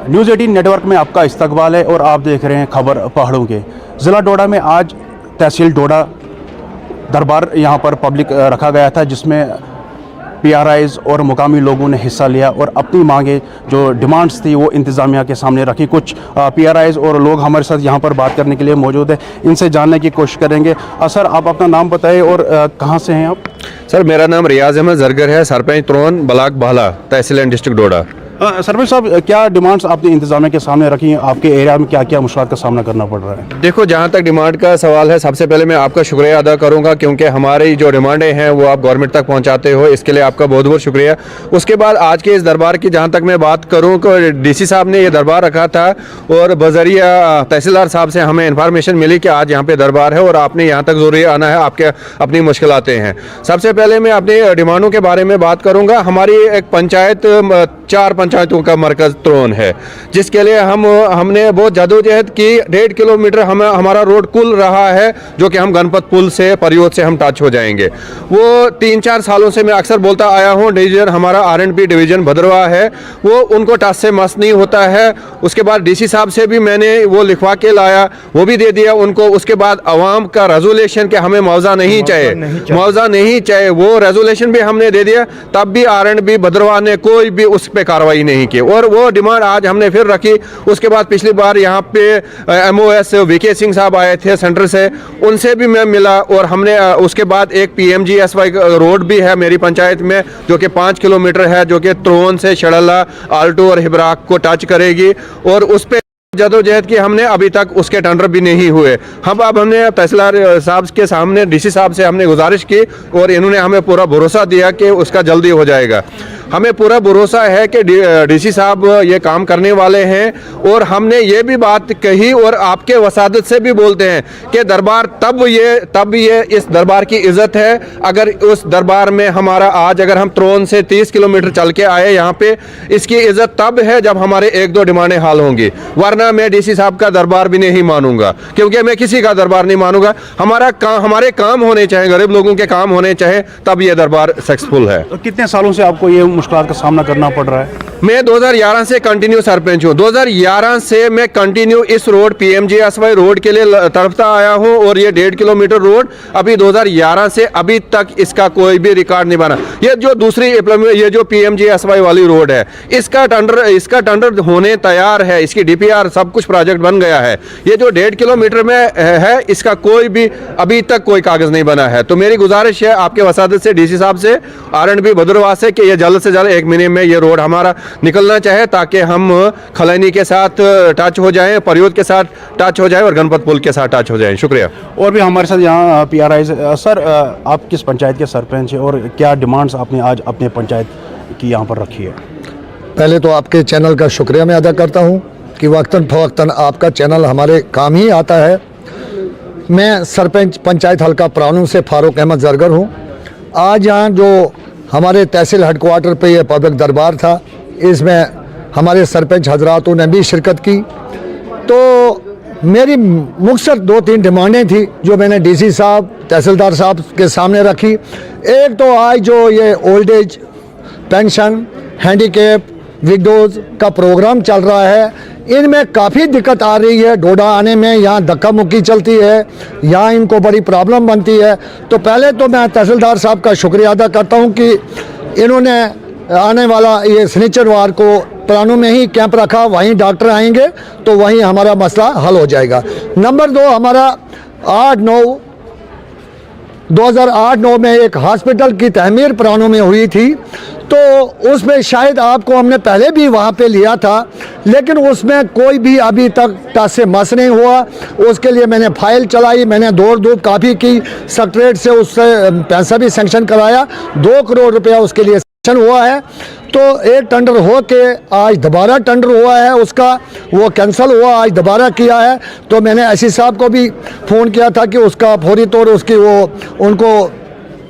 News 18 network में आपका इस्तकबाल है और आप देख रहे हैं खबर पहाड़ों के। ज़िला डोडा में आज तहसील डोडा दरबार यहाँ पर पब्लिक रखा गया था, जिसमें PRIs और मुकामी लोगों ने हिस्सा लिया और अपनी मांगे जो डिमांड्स थी वो इंतज़ामिया के सामने रखी। कुछ PRIs और लोग हमारे साथ यहाँ पर बात करने के लिए मौजूद है, इनसे जानने की कोशिश करेंगे। सर, आप अपना नाम बताएं और कहाँ से हैं आप? सर, मेरा नाम रियाज अहमद जरगर है, सरपंच त्रोन ब्लॉक भाला, तहसील एंड डिस्ट्रिक्ट डोडा। सरपंच साहब, क्या डिमांड्स आपने इंतज़ामिया के सामने रखी हैं? आपके एरिया में क्या क्या मुश्किलात का सामना करना पड़ रहा है? देखो, जहाँ तक डिमांड का सवाल है, सबसे पहले मैं आपका शुक्रिया अदा करूँगा, क्योंकि हमारी जो डिमांडें हैं वो आप गवर्नमेंट तक पहुँचाते हो, इसके लिए आपका बहुत बहुत शुक्रिया। उसके बाद आज के इस दरबार की जहाँ तक मैं बात करूँ, DC साहब ने ये दरबार रखा था और बजरिया तहसीलदार साहब से हमें इन्फॉर्मेशन मिली कि आज यहाँ पे दरबार है और आपने यहाँ तक ज़रूरी आना है, आपके अपनी मुश्किलातें हैं। सबसे पहले मैं अपनी डिमांडों के बारे में बात करूँगा। हमारी एक पंचायत 4 पंचायतों का मरकज़ त्रोन है, जिसके लिए हमने बहुत जदोजहद की। 1.5 किलोमीटर हमारा रोड कुल रहा है, जो कि हम गणपत पुल से परियोद से हम टच हो जाएंगे। वो 3-4 सालों से मैं अक्सर बोलता आया हूँ, डिवीज़न हमारा R&B डिवीज़न भद्रवा है, वो उनको टच से मस नहीं होता है। उसके बाद DC साहब से भी मैंने वो लिखवा के लाया, वो भी दे दिया उनको। उसके बाद अवाम का रेजोल्यूशन के हमें मुआवजा नहीं चाहिए, वो रेजोल्यूशन भी हमने दे दिया, तब भी R&B भद्रवा ने कोई भी उस पे कार्रवाई नहीं की और वो डिमांड आज हमने फिर रखी। उसके बाद पिछली बार यहाँ पे MOS VK सिंह साहब आए थे सेंटर से, उनसे भी मैं मिला और हमने उसके बाद एक PMGSY रोड भी है मेरी पंचायत में, जो कि 5 किलोमीटर है, जो कि त्रोन से शड़ला, आल्टो और हिब्राक को टच करेगी और उस पे जदोजहद की हमने अभी तक उसके टेंडर भी नहीं हुए। अब हमने तहसीलदार साहब के सामने DC साहब से हमने गुजारिश की और इन्होंने हमें पूरा भरोसा दिया कि उसका जल्दी हो जाएगा। हमें पूरा भरोसा है कि DC साहब ये काम करने वाले हैं और हमने ये भी बात कही और आपके वसादत से भी बोलते हैं कि दरबार तब ये इस दरबार की इज़्ज़त है अगर उस दरबार में हमारा आज अगर हम त्रोन से 30 किलोमीटर चल के आए यहाँ पे, इसकी इज़्ज़त तब है जब हमारे 1-2 डिमांडें हाल होंगी, वरना मैं DC साहब का दरबार भी नहीं मानूंगा, क्योंकि मैं किसी का दरबार नहीं मानूंगा। हमारे काम होने चाहिए, गरीब लोगों के काम होने चाहिए, तब ये दरबार सक्सेसफुल है। तो कितने सालों से आपको ये मुश्किलात का सामना करना पड़ रहा है? मैं 2011 से कंटिन्यू सरपंच हूँ। 2011 से मैं कंटिन्यू इस रोड PMGSY रोड के लिए तड़पता आया हूँ और ये 1.5 किलोमीटर रोड अभी 2011 से अभी तक इसका कोई भी रिकॉर्ड नहीं बना। ये जो दूसरी ये जो PMGSY वाली रोड है, इसका टेंडर होने तैयार है, इसकी DPR सब कुछ प्रोजेक्ट बन गया है। ये जो 1.5 किलोमीटर में है, इसका कोई भी अभी तक कोई कागज नहीं बना है। तो मेरी गुजारिश है आपके वसादत से, DC साहब से, R&B भद्रवा से, कि ये जल्द से जल्द 1 महीने में ये रोड हमारा निकलना चाहे, ताकि हम खलैनी के साथ टच हो जाएं, परियोद के साथ टच हो जाएं और गणपत पुल के साथ टच हो जाएं। शुक्रिया। और भी हमारे साथ यहाँ PRIs। सर, आप किस पंचायत के सरपंच हैं और क्या डिमांड्स आपने आज अपने पंचायत की यहाँ पर रखी है? पहले तो आपके चैनल का शुक्रिया मैं अदा करता हूँ कि वक्तन फ़वक्तन आपका चैनल हमारे काम ही आता है। मैं सरपंच पंचायत हल्का प्राणू से फारूक अहमद जरगर हूँ। आज यहाँ जो हमारे तहसील हेडक्वार्टर पे ये पब्लिक दरबार था, इसमें हमारे सरपंच हजरातों ने भी शिरकत की। तो मेरी मुख्तसर 2-3 डिमांडें थी जो मैंने DC साहब, तहसीलदार साहब के सामने रखी। एक तो आज जो ये old age pension, handicap, widows का प्रोग्राम चल रहा है, इनमें काफ़ी दिक्कत आ रही है। डोडा आने में यहाँ धक्का मुक्की चलती है, यहाँ इनको बड़ी प्रॉब्लम बनती है। तो पहले तो मैं तहसीलदार साहब का शुक्रिया अदा करता हूँ कि इन्होंने आने वाला ये शनिचरवार को प्राणों में ही कैंप रखा, वहीं डॉक्टर आएंगे तो वहीं हमारा मसला हल हो जाएगा। नंबर 2, हमारा 2008-9 में एक हॉस्पिटल की तहमीर प्राणों में हुई थी, तो उसमें शायद आपको हमने पहले भी वहाँ पे लिया था, लेकिन उसमें कोई भी अभी तक टच से मस नहीं हुआ। उसके लिए मैंने फाइल चलाई, मैंने दौड़ धूप काफ़ी की, सेक्रेटरीट से उससे पैसा भी सेंक्शन कराया, 2 करोड़ रुपया उसके लिए हुआ है। तो एक टेंडर हो के आज दोबारा टेंडर हुआ है, उसका वो कैंसिल हुआ, आज दोबारा किया है। तो मैंने SC साहब को भी फ़ोन किया था कि उसका फौरी तौर उसकी वो उनको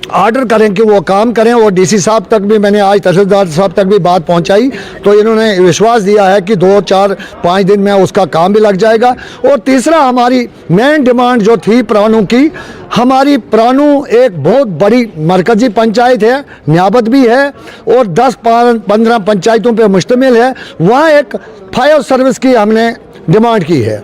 ऑर्डर करें कि वो काम करें। और डीसी साहब तक भी मैंने आज तहसीलदार साहब तक भी बात पहुंचाई, तो इन्होंने विश्वास दिया है कि 2, 4, 5 दिन में उसका काम भी लग जाएगा। और तीसरा, हमारी मेन डिमांड जो थी प्राणु की, हमारी प्राणु एक बहुत बड़ी मरकजी पंचायत है, न्याबत भी है और 10-15 पंचायतों पे मुश्तमिल है। वहाँ एक फायर सर्विस की हमने डिमांड की है,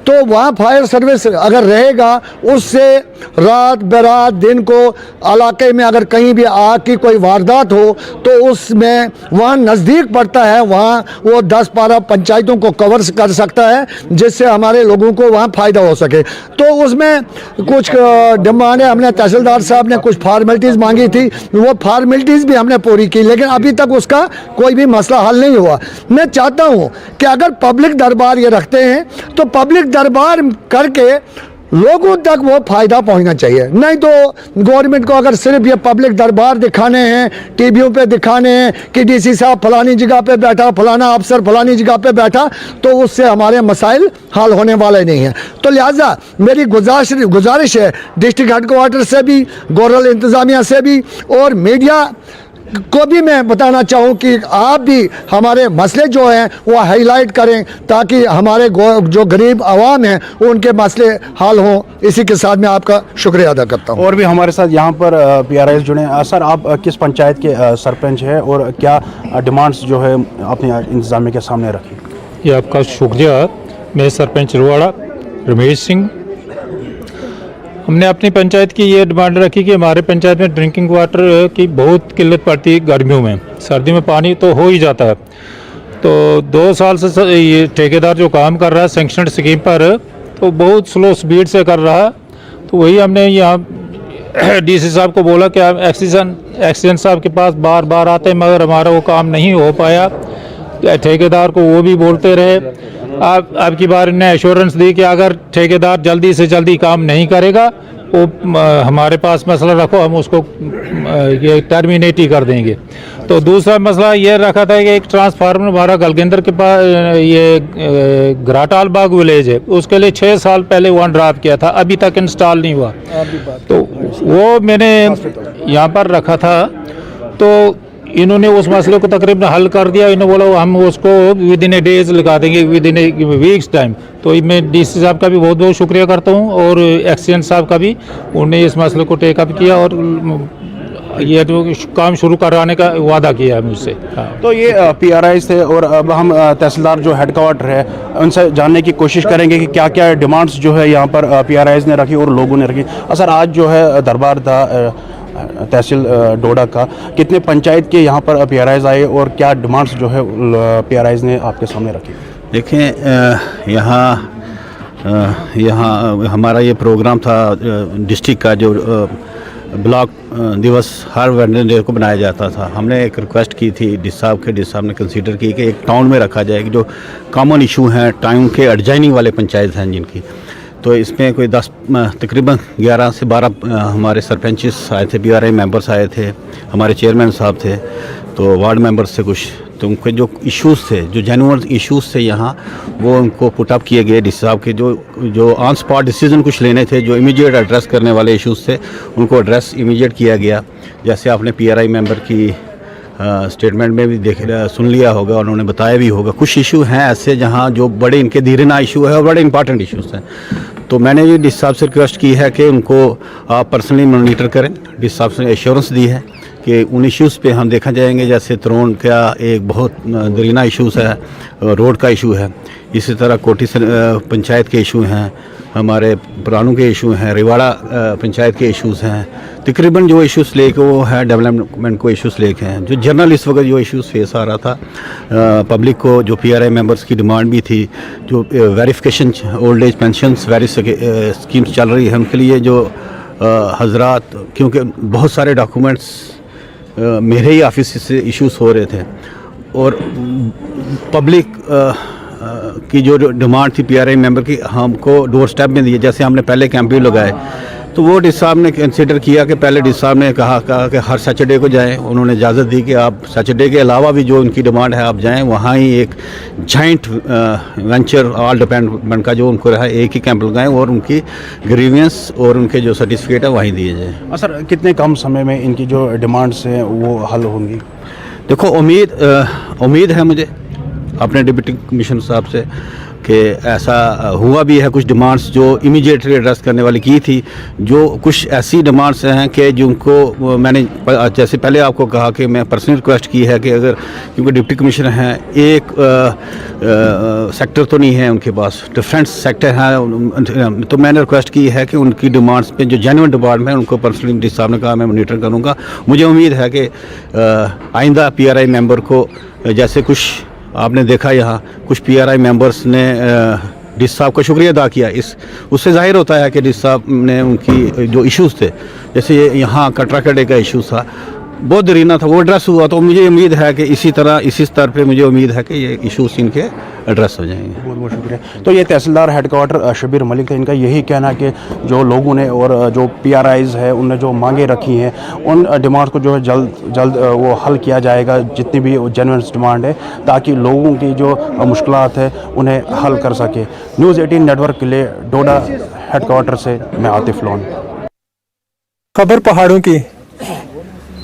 तो वहाँ फायर सर्विस अगर रहेगा, उससे रात बेरात दिन को इलाके में अगर कहीं भी आग की कोई वारदात हो तो उसमें वहाँ नज़दीक पड़ता है, वहाँ वो 10-12 पंचायतों को कवर कर सकता है, जिससे हमारे लोगों को वहाँ फ़ायदा हो सके। तो उसमें कुछ डिमांडें हमने, तहसीलदार साहब ने कुछ फार्मेलिटीज़ मांगी थी, वो फार्मेलिटीज़ भी हमने पूरी की, लेकिन अभी तक उसका कोई भी मसला हल नहीं हुआ। मैं चाहता हूँ कि अगर पब्लिक दरबार ये रखते हैं तो पब्लिक दरबार करके लोगों तक वो फ़ायदा पहुंचना चाहिए। नहीं तो गवर्नमेंट को अगर सिर्फ ये पब्लिक दरबार दिखाने हैं, टीवियों पे दिखाने हैं कि डीसी साहब फलानी जगह पे बैठा, फलाना अफसर फलानी जगह पे बैठा, तो उससे हमारे मसाइल हल होने वाले नहीं हैं। तो लिहाजा मेरी गुजारिश है डिस्ट्रिक्ट हेडक्वार्टर से भी, गोरल इंतज़ामिया से भी और मीडिया को भी मैं बताना चाहूँ कि आप भी हमारे मसले जो हैं वो हाईलाइट करें, ताकि हमारे जो गरीब आवाम हैं उनके मसले हल हों। इसी के साथ मैं आपका शुक्रिया अदा करता हूँ। और भी हमारे साथ यहाँ पर PRIs जुड़े हैं। सर, आप किस पंचायत के सरपंच हैं और क्या डिमांड्स जो है अपने इंतज़ामिया के सामने रखी? ये आपका शुक्रिया। मैं सरपंच रुवाड़ा रमेश सिंह। हमने अपनी पंचायत की ये डिमांड रखी कि हमारे पंचायत में ड्रिंकिंग वाटर की बहुत किल्लत पड़ती है गर्मियों में। सर्दी में पानी तो हो ही जाता है। तो 2 साल से ये ठेकेदार जो काम कर रहा है सैंक्शनड स्कीम पर, तो बहुत स्लो स्पीड से कर रहा है। तो वही हमने यहाँ डीसी साहब को बोला कि आप एक्सीडेंट साहब के पास बार बार आते हैं, मगर हमारा वो काम नहीं हो पाया। ठेकेदार को वो भी बोलते रहे। आपकी बार ने एश्योरेंस दी कि अगर ठेकेदार जल्दी से जल्दी काम नहीं करेगा, वो हमारे पास मसला रखो, हम उसको ये टर्मिनेट ही कर देंगे। तो दूसरा मसला ये रखा था कि एक ट्रांसफार्मर हमारा गलगेंद्र के पास, ये घराटाल बाग विलेज है, उसके लिए 6 साल पहले वन ड्राप किया था, अभी तक इंस्टॉल नहीं हुआ। तो वो मैंने यहाँ पर रखा था, तो इन्होंने उस मसले को तकरीबन हल कर दिया। इन्होंने बोला हम उसको विद इन ए डेज लगा देंगे, with in A weeks time. तो मैं डीसी साहब का भी बहुत बहुत शुक्रिया करता हूँ और एक्सीडेंट साहब का भी, उन्होंने इस मसले को टेकअप किया और ये तो काम शुरू कराने का वादा किया है मुझसे। तो ये PRIs थे और अब हम तहसीलदार जो हेडक्वार्टर है उनसे जानने की कोशिश करेंगे कि क्या क्या डिमांड्स जो है यहाँ पर PRIs ने रखी और लोगों ने रखी। सर, आज जो है दरबार था तहसील डोडा का, कितने पंचायत के यहाँ पर PRIs आए और क्या डिमांड्स जो है PRIs ने आपके सामने रखी? देखें, यहाँ हमारा ये प्रोग्राम था डिस्ट्रिक्ट का, जो ब्लॉक दिवस हर वेडनेसडे को बनाया जाता था। हमने एक रिक्वेस्ट की थी डी साहब ने कंसीडर की कि एक टाउन में रखा जाए कि जो कॉमन इशू हैं टाउन के एडजॉइनिंग वाले पंचायत हैं जिनकी, तो इसमें कोई तकरीबन 11 से 12 हमारे सरपंचेस आए थे, PRI मेंबर्स आए थे, हमारे चेयरमैन साहब थे, तो वार्ड मेंबर्स से कुछ, तो उनके जो इश्यूज़ थे, जो जेन्युइन इश्यूज़ थे यहाँ, वो उनको पुट अप किए गए। डी साहब के जो ऑन स्पॉट डिसीजन कुछ लेने थे, जो इमीडिएट एड्रेस करने वाले इश्यूज़ थे, उनको एड्रेस इमीडिएट किया गया। जैसे आपने PRI मेंबर की स्टेटमेंट में भी सुन लिया होगा, उन्होंने बताया भी होगा, कुछ इशू हैं ऐसे जहाँ जो बड़े इनके धीरेना इशू है और बड़े इंपॉर्टेंट इश्यूज़ हैं। तो मैंने ये डी साहब से रिक्वेस्ट की है कि उनको आप पर्सनली मॉनिटर करें। डी साहब से एश्योरेंस दी है कि उन इश्यूज़ पे हम देखा जाएंगे, जैसे त्रोन का एक बहुत दरीना इशूज़ है, रोड का इशू है, इसी तरह कोटी पंचायत के इशू हैं, हमारे पुरानों के इशू हैं, रिवाड़ा पंचायत के इश्यूज़ हैं। तकरीबन जो इश्यूज़ लेके वो है डेवलपमेंट को इश्यूज़ लेके हैं। जो जनरल इस वक्त जो इश्यूज़ फेस आ रहा था पब्लिक को, जो PRI मेंबर्स की डिमांड भी थी, जो verification old age pensions schemes चल रही है, उनके लिए जो हजरात, क्योंकि बहुत सारे डॉक्यूमेंट्स मेरे ही ऑफिस से इश्यूज़ हो रहे थे और पब्लिक की जो डिमांड थी PRI मेंबर की, हमको डोर स्टेप में दिए। जैसे हमने पहले कैंपेन लगाए तो वो डी साहब ने कंसिडर किया कि पहले डी साहब ने कहा कि हर सैटरडे को जाएं। उन्होंने इजाज़त दी कि आप सैटरडे के अलावा भी जो उनकी डिमांड है आप जाएं, वहाँ ही एक जॉइंट वेंचर ऑल डिपार्टमेंट का जो उनको रहा एक ही कैंप लगाएं और उनकी ग्रीवियंस और उनके जो सर्टिफिकेट है वहीं दिए जाएँ। सर कितने कम समय में इनकी जो डिमांड्स हैं वो हल होंगी? देखो उम्मीद है मुझे अपने डिप्टी कमिश्नर साहब से कि ऐसा हुआ भी है। कुछ डिमांड्स जो इमीडिएटली एड्रेस करने वाली की थी, जो कुछ ऐसी डिमांड्स हैं कि जिनको मैंने जैसे पहले आपको कहा कि मैं पर्सनल रिक्वेस्ट की है कि अगर क्योंकि डिप्टी कमिश्नर हैं, एक सेक्टर तो नहीं है उनके पास, डिफरेंट सेक्टर हैं, तो मैंने रिक्वेस्ट की है कि उनकी डिमांड्स पे जो जेन्युइन डिमांड है उनको पर्सनली डी साहब ने कहा मैं मॉनिटर करूँगा। मुझे उम्मीद है कि आइंदा PRI मेंबर को जैसे कुछ आपने देखा यहाँ कुछ PRI मेंबर्स ने डी साहब का शुक्रिया अदा किया, उससे जाहिर होता है कि डी साहब ने उनकी जो इश्यूज़ थे, जैसे यहाँ कटरा कड़े का इशू था, बहुत दरीना था, वो एड्रेस हुआ। तो मुझे उम्मीद है कि इसी तरह इसी स्तर पे मुझे उम्मीद है कि ये इश्यूज इनके एड्रेस हो जाएंगे। बहुत बहुत शुक्रिया। तो ये तहसीलदार हेडक्वार्टर शबीर मलिक थे, इनका यही कहना है कि जो लोगों ने और जो PRIs है उनने जो मांगे रखी हैं उन डिमांड्स को जो है जल्द वो हल किया जाएगा, जितनी भी जेन्युइन डिमांड है, ताकि लोगों की जो मुश्किलात है उन्हें हल कर सके। न्यूज़ 18 नेटवर्क के लिए डोडा हेडक्वार्टर से मैं आतिफ लोन। खबर पहाड़ों की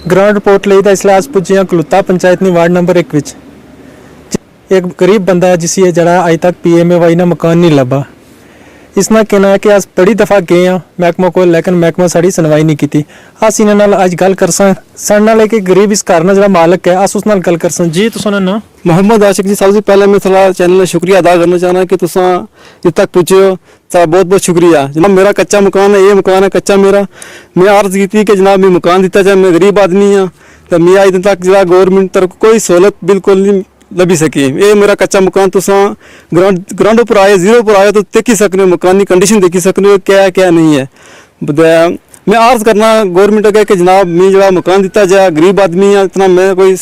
ग्राउंड रिपोर्ट ਲਈ ਤਾਂ ਇਸ ਲਈ ਅੱਜ ਪੁੱਜੇ ਹਾਂ ਕਲੁੱਤਾ ਪੰਚਾਇਤ ਦੀ ਵਾਰਡ ਨੰਬਰ 1 ਵਿੱਚ। एक गरीब बंदा है जिसे जरा अज तक PMAY ना मकान नहीं लभा। इसना कहना है कि अस बड़ी दफ़ा गए हाँ महकमा को, लेकिन महकमा साड़ी सुनवाई नहीं की। अस इन्हां नाल अज गल कर सन नाल कि गरीब इस घर जो मालक है अस उस नाल गल कर सन। जी तुसां ना मोहम्मद आशिक जी, सबसे पहले मैं थोड़ा चैनल का शुक्रिया अदा करना चाहना कि तुसा इत्थे तक पुज्जे हो, तो बहुत बहुत शुक्रिया। जनाब मेरा कच्चा मकान है, ये मकान है कच्चा मेरा। मैं अर्ज की कि जनाब मैं मकान दिता जाए, मैं गरीब आदमी हाँ, तो मैं अज दिन तक जो गौरमेंट तरफ कोई सहूलत बिल्कुल नहीं लभी सकी। ये मेरा कच्चा मकान तुसा ग्राउंड पर आए, जीरो पर आए तो देखी सकने हो, मकान की कंडीशन देखी सकने हो क्या क्या नहीं है। मैं अर्ज करना गौरमेंट अगे कि जनाब मैं जो मकान दिता जाए, गरीब आदमी है, इतना मैं कोई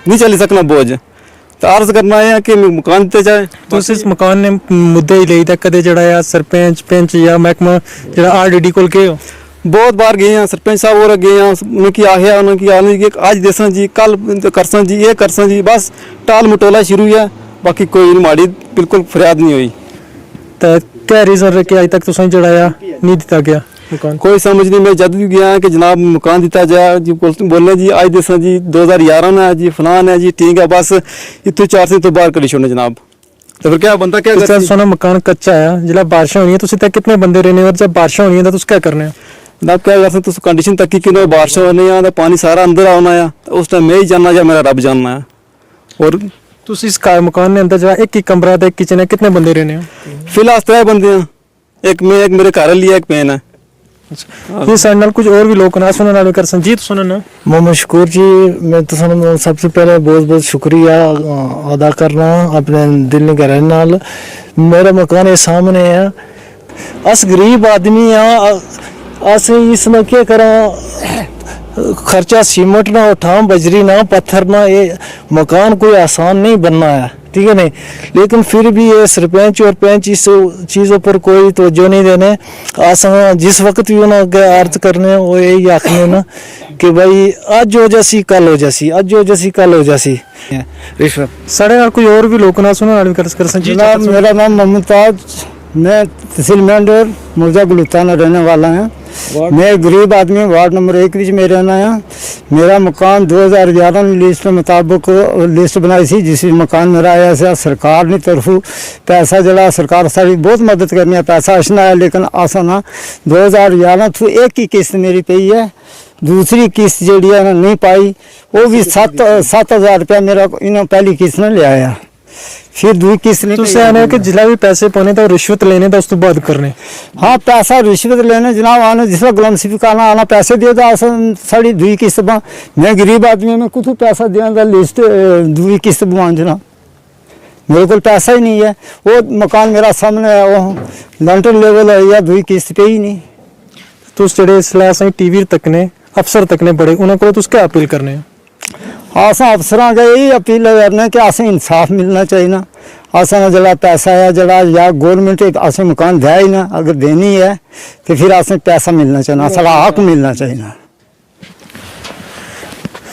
नहीं चली सकना बोझ, तो अर्ज करना है कि मकान दिता जाए। तो इस मकान ने मुद्दे ही लेदा कदे जड़ा सरपंच पंच या महकमा जड़ा RDD कोल गए हो? बहुत बार गए हैं, सरपंच साहब और गए हैं, उनकी आया उनकी आने की आज देसा जी, कल करसा जी, ये करसा जी, बस टाल मटोला शुरू है, बाकी कोई माड़ी बिल्कुल फरियाद नहीं हुई। तो क्या रीजन है कि अज तक तुसां जड़ाया नहीं दिता गया मकान? कोई समझ नहीं। मैं जद भी गया कि जनाब मकान दिता जाए जी, बोलने जी आज देसा जी 2011 है जी, फलान है जी, ठीक है, बस इतने 4 से तो बाहर करी छोड़ने जनाब। तो फिर क्या बनता क्या करता? सोना मकान कच्चा है, जिला बारिशां होनी है तुसीं तक कितने बंदे रहने, और जब बारिशां होनी है तो क्या करने हैं? जनाब क्या कर सकते, कंडीशन तक कि बारिश होने तो पानी सारा अंदर आना है, तो उस टाइम मैं ही जानना या मेरा रब जानना है। और तुम इस मकान ने अंदर जो एक ही कमरा था, एक किचन है, कितने बंदे रहने हैं? फिलहाल 3 बंदे हैं, एक मैं, एक मेरे घर लिया, एक पेन है। ये सारे नाल कुछ और भी लोग ना सुनने वाले कर संजीत सुनना ना। मोहम्मद शकूर जी, मैं तो सबसे पहले बहुत बहुत शुक्रिया अदा करना अपने दिल ने कहने नाल। मेरा मकान ये सामने है, अस गरीब आदमी हाँ, अस इसमें क्या करा, खर्चा सीमेंट ना उठा, बजरी ना पत्थर ना, ये मकान कोई आसान नहीं बनना है, ठीक है नहीं। लेकिन फिर भी ये सरपंच और पंच इस चीज़ों पर कोई तवज्जो नहीं देने। आसान जिस वक्त भी उन्होंने अर्ज करने वो यही आखने ना कि भाई आज हो जैसी कल हो जैसी, आज हो जैसी कल हो जैसी रिश्वत। साढ़े नाल कोई और भी लोग ना सुनने वाले कर जनाब मेरा नाम मोहम्मद ताज, मैं तहसील मंडोर मुर्जा गुलुस्तान रहने वाला है। मैं गरीब आदमी, वार्ड नंबर 1 में रहना है। मेरा मकान 2011 लिस्ट के मुताबिक लिस्ट बनाई थी, जिस मकान मेरा आया से सरकार ने तरफों पैसा जड़ा, सरकार सारी बहुत मदद करनी है, पैसा असना है, लेकिन आसा ना 2011 थू एक ही किस्त मेरी पई है, दूसरी किस्त जी नहीं पाई, वो भी 7,000 रुपया मेरा इन्होंने पहली किस्त ने ले आया, फिर दूसरी किस्त ने आने के जिला भी पैसे पाने तो रिश्वत लेने तो उस तो बाद करने। हाँ पैसा रिश्वत लेने जनाब आने, जिस गुलाम सिफी आना आना पैसे दिए तो साड़ी दूसरी किस्त मैं गरीब आदमी मैं कुछ पैसा देना लिस्ट दूसरी किस्त बवान जनाब, मेरे को पैसा ही नहीं है। वो मकान मेरा सामने है, वो लंटर लेवल है या दूसरी किस्त पे ही नहीं। तो जेडे इसलिए TV तकने अफसर तकने बड़े उन्होंने को क्या अपील करने? अस अफसर का यही अपील करने कि असें इंसाफ मिलना चाहिए ना, असें जरा पैसा है जरा या गवर्नमेंट असें मकान दे ही ना, अगर देनी है तो फिर असें पैसा मिलना चाहिए, सारा हक मिलना चाहिए।